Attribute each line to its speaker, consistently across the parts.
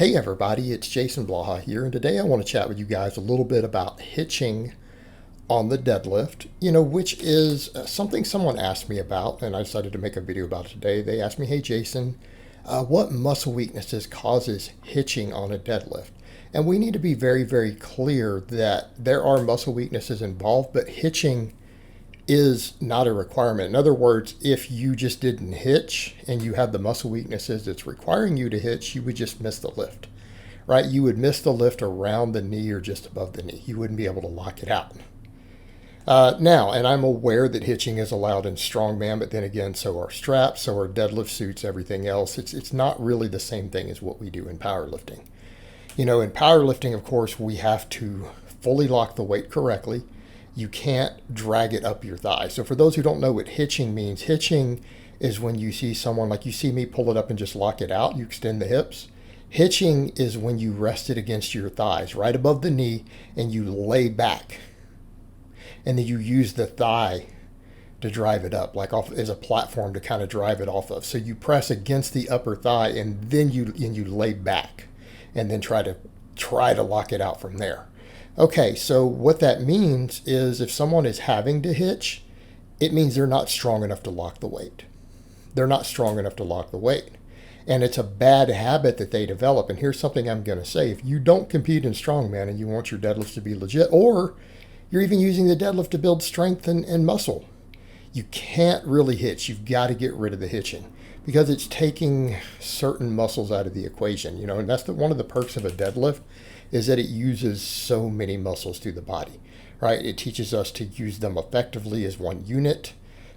Speaker 1: Hey everybody, it's Jason Blaha here, and today I want to chat with you guys a little bit about hitching on the deadlift, which is something someone asked me about, and I decided to make a video about it today. They asked me, hey Jason, what muscle weaknesses causes hitching on a deadlift? And we need to be very, very clear that there are muscle weaknesses involved, but hitching is not a requirement. In other words, if you just didn't hitch and you had the muscle weaknesses that's requiring you to hitch, you would just miss the lift, right? You would miss the lift around the knee or just above the knee. You wouldn't be able to lock it out. Now, and I'm aware that hitching is allowed in strongman, but then again, so are straps, so are deadlift suits, everything else. It's not really the same thing as what we do in powerlifting. In powerlifting, of course, we have to fully lock the weight correctly. You can't drag it up your thigh. So for those who don't know what hitching means, hitching is when you see someone, like you see me pull it up and just lock it out, you extend the hips. Hitching is when you rest it against your thighs, right above the knee, and you lay back. And then you use the thigh to drive it up, like off as a platform to kind of drive it off of. So you press against the upper thigh and then you lay back and then try to lock it out from there. Okay, so what that means is if someone is having to hitch, it means they're not strong enough to lock the weight. They're not strong enough to lock the weight. And it's a bad habit that they develop. And here's something I'm going to say. If you don't compete in strongman and you want your deadlifts to be legit, or you're even using the deadlift to build strength and muscle, you can't really hitch. You've got to get rid of the hitching because it's taking certain muscles out of the equation. And that's one of the perks of a deadlift is that it uses so many muscles through the body, right? It teaches us to use them effectively as one unit.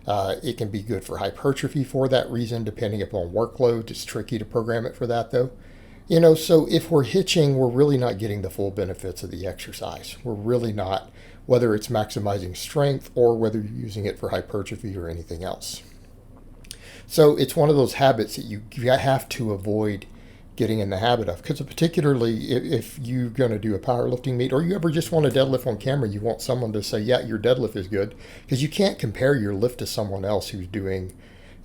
Speaker 1: It can be good for hypertrophy for that reason, depending upon workload. It's tricky to program it for that though. So if we're hitching, we're really not getting the full benefits of the exercise. We're really not, whether it's maximizing strength or whether you're using it for hypertrophy or anything else. So it's one of those habits that you have to avoid getting in the habit of, because particularly if you're going to do a powerlifting meet or you ever just want to deadlift on camera, you want someone to say, yeah, your deadlift is good, because you can't compare your lift to someone else who's doing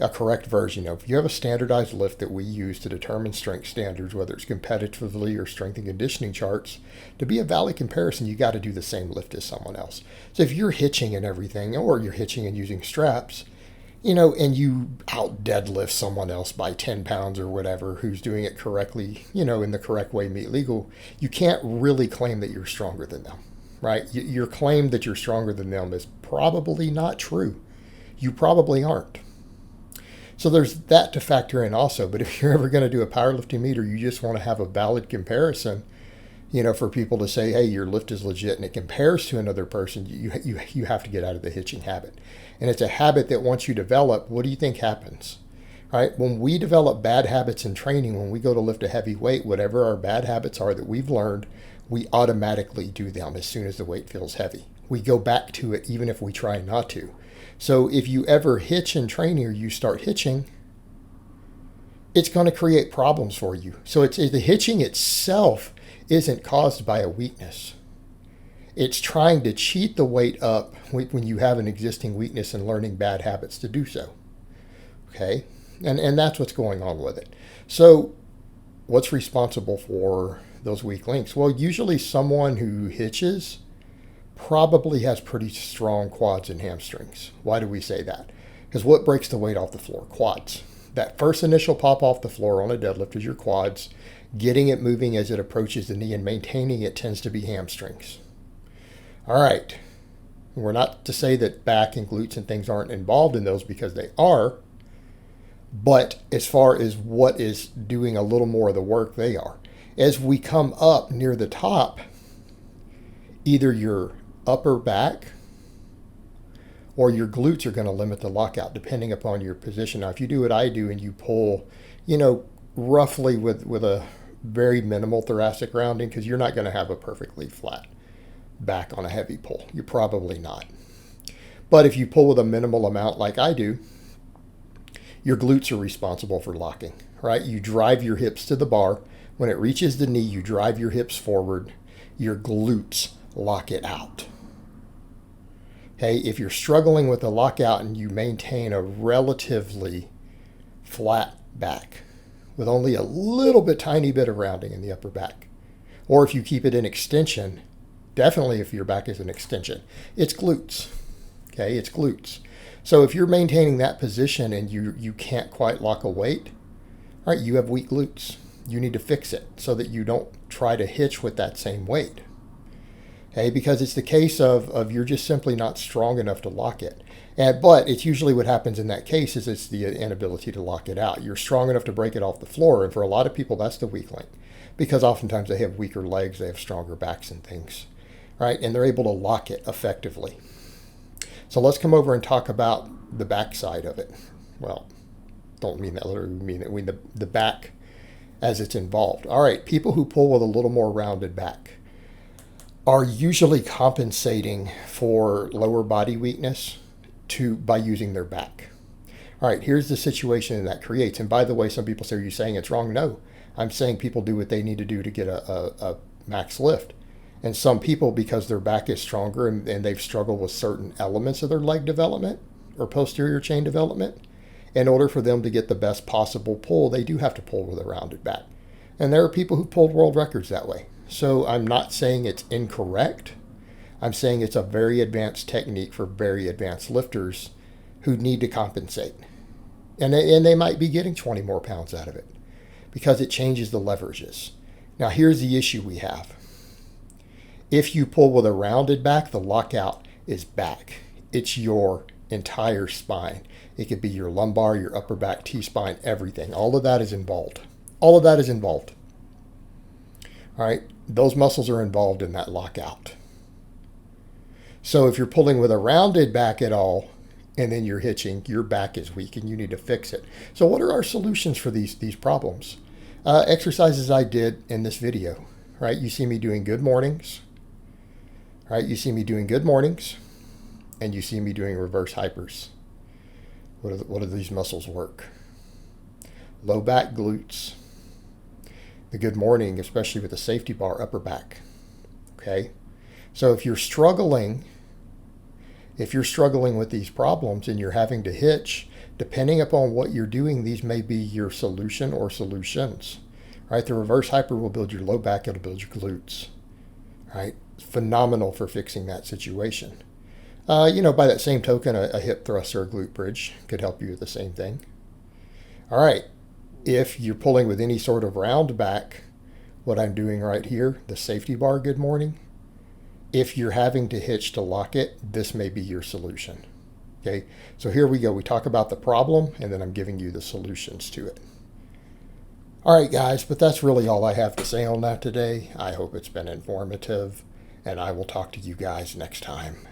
Speaker 1: a correct version of. If you have a standardized lift that we use to determine strength standards, whether it's competitively or strength and conditioning charts, to be a valid comparison, you got to do the same lift as someone else. So if you're hitching and everything, or you're hitching and using straps, and you out deadlift someone else by 10 pounds or whatever who's doing it correctly, in the correct way, meet legal, you can't really claim that you're stronger than them, right? Your claim that you're stronger than them is probably not true. You probably aren't. So there's that to factor in also. But if you're ever going to do a powerlifting meet or you just want to have a valid comparison, for people to say, hey, your lift is legit and it compares to another person, you have to get out of the hitching habit. And it's a habit that once you develop, what do you think happens? Right? When we develop bad habits in training, when we go to lift a heavy weight, whatever our bad habits are that we've learned, we automatically do them as soon as the weight feels heavy. We go back to it even if we try not to. So if you ever hitch in training or you start hitching, it's going to create problems for you. So the hitching itself isn't caused by a weakness. It's trying to cheat the weight up when you have an existing weakness and learning bad habits to do so. Okay? And that's what's going on with it. So what's responsible for those weak links? Well, usually someone who hitches probably has pretty strong quads and hamstrings. Why do we say that? Because what breaks the weight off the floor? Quads. That first initial pop off the floor on a deadlift is your quads. Getting it moving as it approaches the knee and maintaining it tends to be hamstrings. All right. We're not to say that back and glutes and things aren't involved in those, because they are. But as far as what is doing a little more of the work, they are. As we come up near the top, either your upper back or your glutes are going to limit the lockout depending upon your position. Now, if you do what I do and you pull, roughly with a very minimal thoracic rounding, because you're not going to have a perfectly flat back on a heavy pull. You're probably not. But if you pull with a minimal amount like I do, your glutes are responsible for locking, right? You drive your hips to the bar. When it reaches the knee, you drive your hips forward. Your glutes lock it out. Okay, if you're struggling with a lockout and you maintain a relatively flat back, with only a little bit, tiny bit of rounding in the upper back. Or if you keep it in extension, definitely if your back is an extension, it's glutes. Okay, it's glutes. So if you're maintaining that position and you can't quite lock a weight, all right, you have weak glutes. You need to fix it so that you don't try to hitch with that same weight. Okay, because it's the case of you're just simply not strong enough to lock it. But it's usually what happens in that case is it's the inability to lock it out. You're strong enough to break it off the floor, and for a lot of people, that's the weak link, because oftentimes they have weaker legs, they have stronger backs and things, right? And they're able to lock it effectively. So let's come over and talk about the back side of it. Well, don't mean that literally, we mean the back as it's involved. All right, people who pull with a little more rounded back are usually compensating for lower body weakness by using their back. All right, here's the situation that creates. And by the way, some people say, are you saying it's wrong? No, I'm saying people do what they need to do to get a max lift. And some people, because their back is stronger and they've struggled with certain elements of their leg development or posterior chain development, in order for them to get the best possible pull, they do have to pull with a rounded back. And there are people who pulled world records that way. So I'm not saying it's incorrect. I'm saying it's a very advanced technique for very advanced lifters who need to compensate. And they might be getting 20 more pounds out of it because it changes the leverages. Now here's the issue we have. If you pull with a rounded back, the lockout is back. It's your entire spine. It could be your lumbar, your upper back, T-spine, everything. All of that is involved. All of that is involved. All right, those muscles are involved in that lockout. So if you're pulling with a rounded back at all, and then you're hitching, your back is weak and you need to fix it. So what are our solutions for these problems? Exercises I did in this video, right? You see me doing good mornings, right? You see me doing good mornings, and you see me doing reverse hypers. What do these muscles work? Low back, glutes. The good morning, especially with the safety bar, upper back. Okay? So if you're struggling with these problems and you're having to hitch, depending upon what you're doing, these may be your solution or solutions. Right? The reverse hyper will build your low back, it'll build your glutes. Right? Phenomenal for fixing that situation. By that same token, a hip thrust or a glute bridge could help you with the same thing. All right. If you're pulling with any sort of round back, what I'm doing right here, the safety bar, good morning. If you're having to hitch to lock it, this may be your solution. Okay. So here we go. We talk about the problem, and then I'm giving you the solutions to it. All right, guys, but that's really all I have to say on that today. I hope it's been informative, and I will talk to you guys next time.